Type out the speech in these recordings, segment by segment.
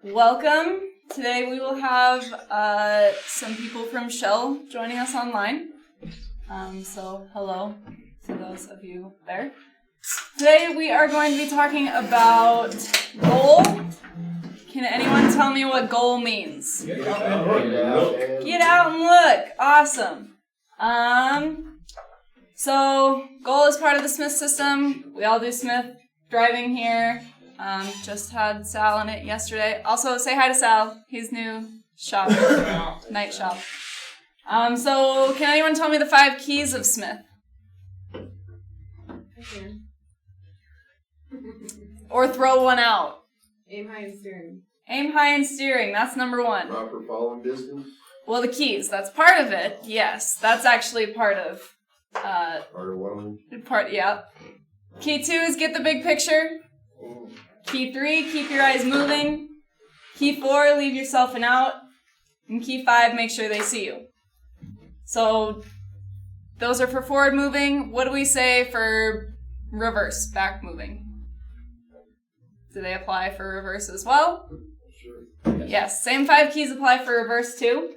Welcome. Today we will have some people from G.O.A.L joining us online. So hello to those of you there. Today we are going to be talking about goal. Can anyone tell me what goal means? Get out and look. Awesome. So goal is part of the Smith system. We all do Smith driving here. Just had Sal in it yesterday. Also, say hi to Sal. He's new shop, night shop. So can anyone tell me the 5 keys of Smith? Or throw one out. Aim high and steering. Aim high and steering. That's number 1. Proper following distance. Well, the keys. That's part of it. Yes, that's actually part of. Part of WYOMING. Yeah. Key 2 is get the big picture. Key 3, keep your eyes moving. Key 4, leave yourself an out. And key 5, make sure they see you. So those are for forward moving. What do we say for reverse, back moving? Do they apply for reverse as well? Sure. Yes, same 5 keys apply for reverse too.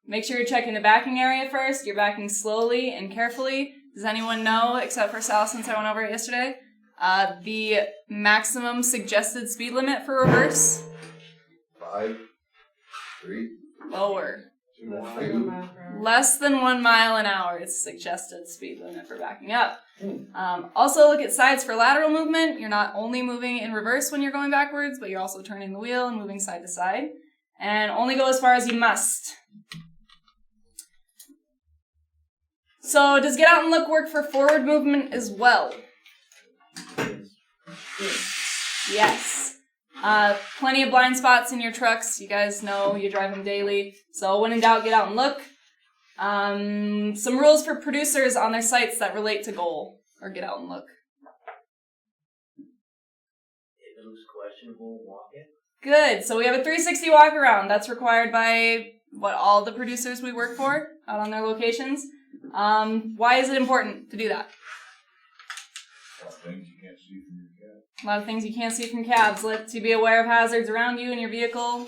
Make sure you're checking the backing area first. You're backing slowly and carefully. Does anyone know, except for Sal since I went over it yesterday, the maximum suggested speed limit for reverse? 5, 3, Lower. 2, Less than 1 mile an hour is suggested speed limit for backing up. Also look at sides for lateral movement. You're not only moving in reverse when you're going backwards, but you're also turning the wheel and moving side to side. And only go as far as you must. So does get out and look work for forward movement as well? Yes. Plenty of blind spots in your trucks. You guys know you drive them daily. So when in doubt, get out and look. Some rules for producers on their sites that relate to goal or get out and look. If it looks questionable, walk it. Good. So we have a 360 walk around. That's required by all the producers we work for out on their locations. Why is it important to do that? A lot of things you can't see from cabs. Lets you be aware of hazards around you and your vehicle.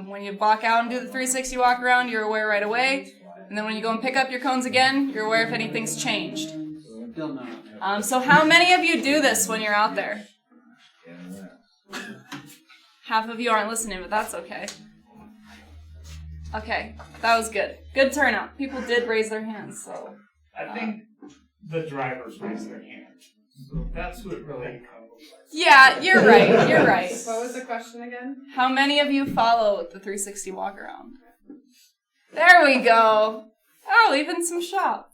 When you walk out and do the 360 walk around, you're aware right away. And then when you go and pick up your cones again, you're aware if anything's changed. So how many of you do this when you're out there? Half of you aren't listening, but that's okay. Okay, that was good. Good turnout. People did raise their hands, so. I think the drivers raise their hands. So that's what really comes. Yeah, you're right. You're right. What was the question again? How many of you follow the 360 walk around? There we go. Oh, even some shop.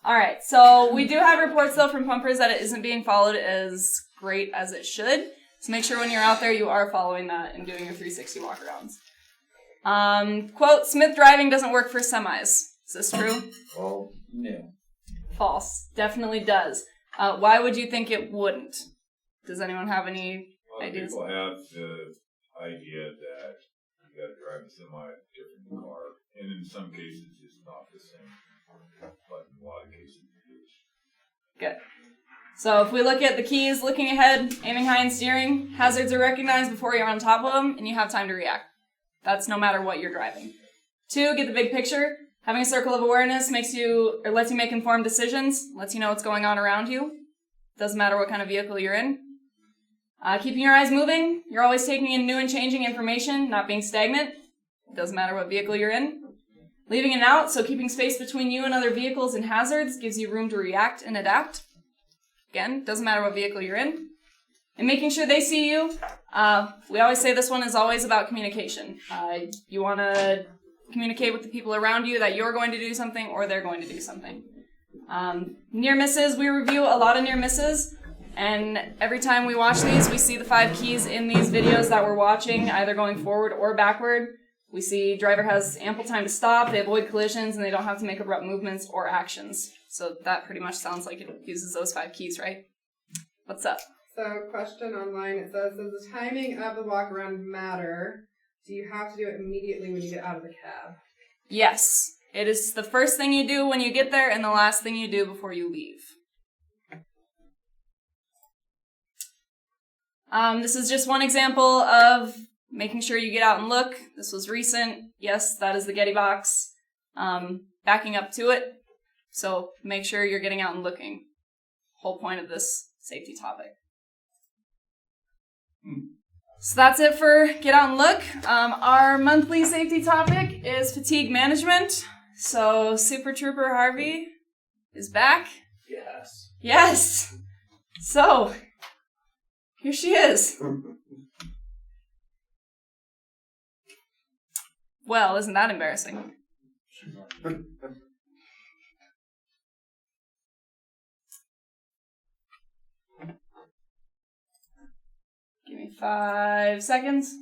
All right, so we do have reports, though, from pumpers that it isn't being followed as great as it should. So make sure when you're out there, you are following that and doing your 360 walk arounds. Quote, Smith driving doesn't work for semis. Is this true? Well, No. False. Definitely does. Why would you think it wouldn't? Does anyone have any ideas? People have the idea that you got to drive a semi different than a car, and in some cases it's not the same, but in a lot of cases it is. Good. So if we look at the keys, looking ahead, aiming high and steering, hazards are recognized before you're on top of them, and you have time to react. That's no matter what you're driving. 2, get the big picture. Having a circle of awareness lets you make informed decisions, lets you know what's going on around you. Doesn't matter what kind of vehicle you're in. Keeping your eyes moving. You're always taking in new and changing information, not being stagnant. Doesn't matter what vehicle you're in. Leaving an out, so keeping space between you and other vehicles and hazards gives you room to react and adapt. Again, doesn't matter what vehicle you're in. And making sure they see you. We always say this one is always about communication. You want to communicate with the people around you that you're going to do something or they're going to do something. Near misses, we review a lot of near misses. And every time we watch these, we see the 5 keys in these videos that we're watching, either going forward or backward. We see driver has ample time to stop, they avoid collisions, and they don't have to make abrupt movements or actions. So that pretty much sounds like it uses those 5 keys, right? What's up? So, question online, it says, does the timing of the walk around matter? Do you have to do it immediately when you get out of the cab? Yes. It is the first thing you do when you get there and the last thing you do before you leave. This is just one example of making sure you get out and look. This was recent. Yes, that is the Getty box. Backing up to it. So make sure you're getting out and looking. Whole point of this safety topic. So that's it for Get Out and Look. Our monthly safety topic is fatigue management. So Super Trooper Harvey is back. Yes. Yes. So here she is. Well, isn't that embarrassing? Give me 5 seconds.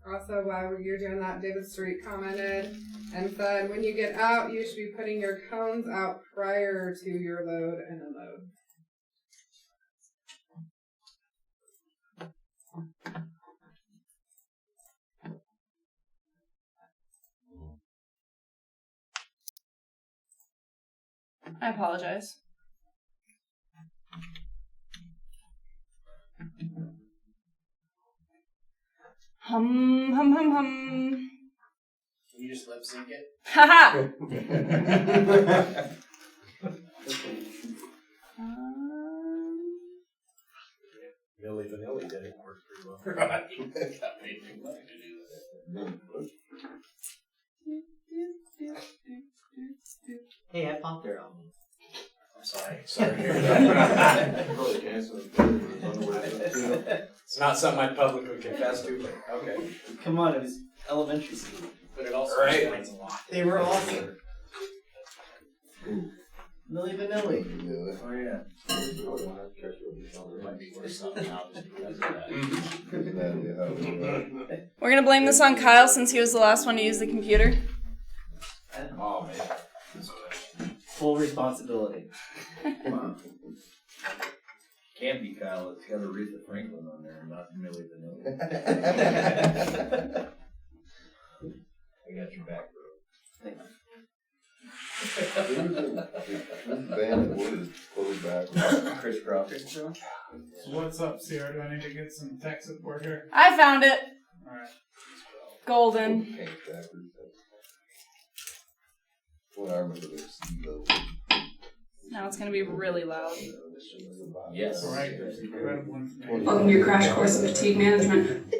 Also, while you're doing that, David Street commented and said, when you get out, you should be putting your cones out prior to your load and unload. I apologize. Hum, hum, hum, hum. Can you just lip sync it? Haha! Milli Vanilli did it work pretty well. Right. Got paid big money to do that. Hey, I bought their album. I'm sorry. Sorry to hear that. It's not something I publicly confess to, but okay. Come on, it was elementary school. But it also Right. explains a lot. They were awesome. Milli Vanilli. Oh, yeah. There might be worse something out just because of that. We're gonna blame this on Kyle since he was the last one to use the computer. Oh, man. Full responsibility. Can't be Kyle. It's got Aretha Franklin on there, not Milli Vanilli. I got your back, bro. This band that was closed back. Chris Cross. So what's up, Sierra? Do I need to get some tech support here? I found it. Alright. Golden. Paint backwards. Well, I remember the C-Lo. Now it's gonna be really loud. Yes. Alright, there's incredible information. Welcome to your crash course in fatigue management.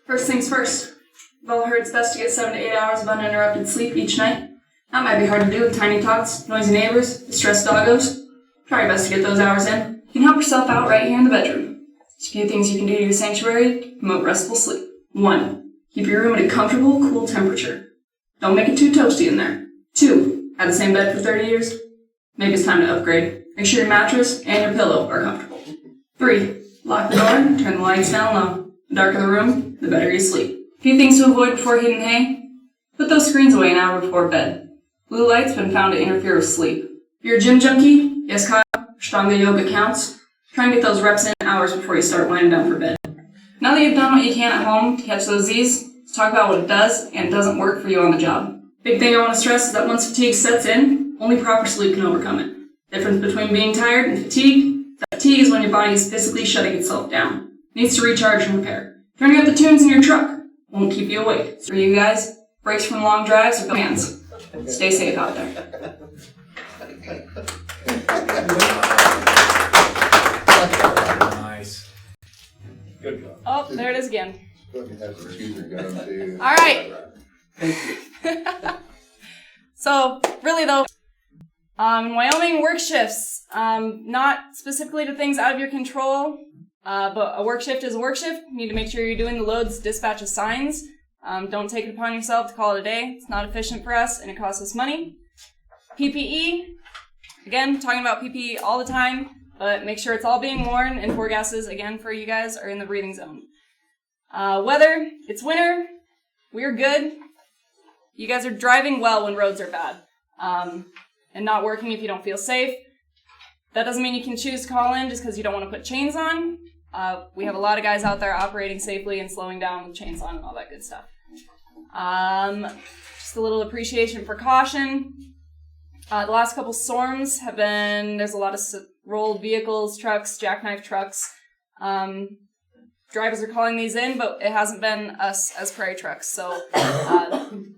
First things first. We've all heard it's best to get 7 to 8 hours of uninterrupted sleep each night. That might be hard to do with tiny tots, noisy neighbors, distressed doggos. Try your best to get those hours in. You can help yourself out right here in the bedroom. There's a few things you can do to your sanctuary to promote restful sleep. 1. Keep your room at a comfortable, cool temperature. Don't make it too toasty in there. 2. Had the same bed for 30 years? Maybe it's time to upgrade. Make sure your mattress and your pillow are comfortable. 3. Lock the door and turn the lights down low. The darker the room, the better you sleep. A few things to avoid before hitting hay. Put those screens away an hour before bed. Blue light's been found to interfere with sleep. If you're a gym junkie, yes Kyle, Ashtanga yoga counts. Try and get those reps in hours before you start winding down for bed. Now that you've done what you can at home to catch those Z's, let's talk about what it does and doesn't work for you on the job. Big thing I want to stress is that once fatigue sets in, only proper sleep can overcome it. The difference between being tired and fatigued, fatigue is when your body is physically shutting itself down. It needs to recharge and repair. Turning up the tunes in your truck won't keep you awake. For you guys, breaks from long drives or hands. Stay safe out there. Nice. Good job. Oh, there it is again. Fucking have some teaser gun too. All right. So, really though, in Wyoming, work shifts, not specifically to things out of your control, but a work shift is a work shift. You need to make sure you're doing the loads dispatch assigns. Don't take it upon yourself to call it a day. It's not efficient for us, and it costs us money. PPE, again, talking about PPE all the time, but make sure it's all being worn, and four gases, again, for you guys, are in the breathing zone. Weather, it's winter. We're good. You guys are driving well when roads are bad, and not working if you don't feel safe. That doesn't mean you can choose to call in just because you don't want to put chains on. We have a lot of guys out there operating safely and slowing down with chains on and all that good stuff. Just a little appreciation for caution. The last couple storms have been, there's a lot of rolled vehicles, trucks, jackknife trucks. Drivers are calling these in, but it hasn't been us as prairie trucks. So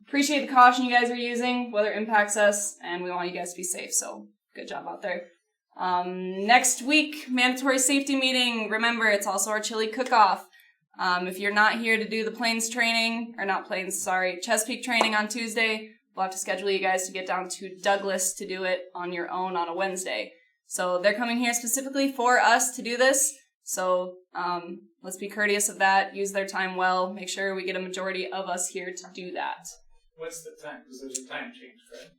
appreciate the caution you guys are using, weather impacts us, and we want you guys to be safe. So good job out there. Next week, mandatory safety meeting. Remember, it's also our chili cook-off. If you're not here to do the planes training, or not planes, sorry, Chesapeake training on Tuesday, we'll have to schedule you guys to get down to Douglas to do it on your own on a Wednesday. So they're coming here specifically for us to do this. So let's be courteous of that, use their time well, make sure we get a majority of us here to do that. What's the time? Because there's a time change, right?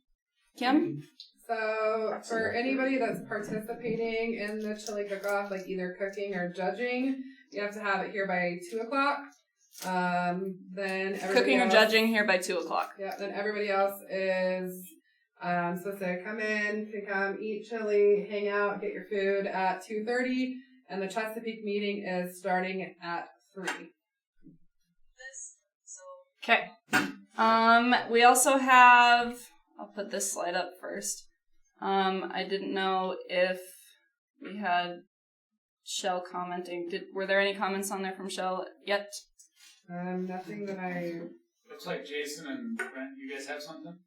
Kim? So for anybody that's participating in the chili cook-off, like either cooking or judging, you have to have it here by 2:00. Then everybody Cooking else, or judging here by 2:00. Yeah, then everybody else is supposed to come in, can come eat chili, hang out, get your food at 2:30, and the Chesapeake meeting is starting at 3. Okay. We also have, I'll put this slide up first. I didn't know if we had Shell commenting. Were there any comments on there from Shell yet? Nothing that I... Looks like Jason and Brent, you guys have something?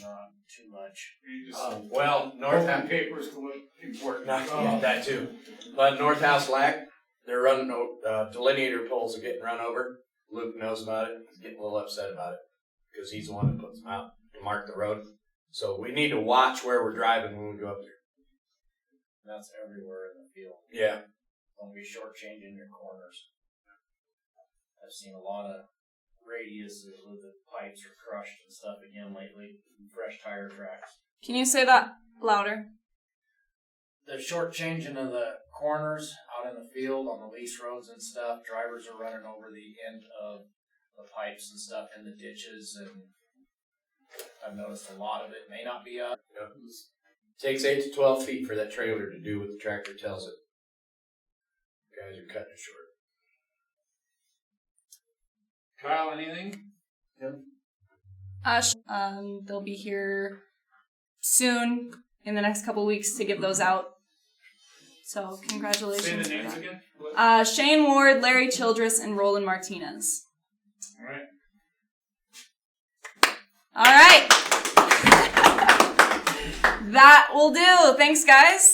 Not too much. You just Well, North North papers to look important. yeah, that too. But North House Lag, they're running, delineator poles are getting run over. Luke knows about it. He's getting a little upset about it because he's the one that puts them out to mark the road. So we need to watch where we're driving when we go up there. That's everywhere in the field. Yeah. Don't be shortchanging your corners. I've seen a lot of radiuses where the pipes are crushed and stuff again lately. Fresh tire tracks. Can you say that louder? The shortchanging of the corners out in the field on the lease roads and stuff, drivers are running over the end of the pipes and stuff in the ditches, and I've noticed a lot of it may not be up. Takes 8 to 12 feet for that trailer to do what the tractor tells it. Guys are cutting it short. Kyle, anything? They'll be here soon in the next couple weeks to give those out. So congratulations. Say the for names that. again. Shane Ward, Larry Childress, and Roland Martinez. All right. All right. That will do. Thanks, guys.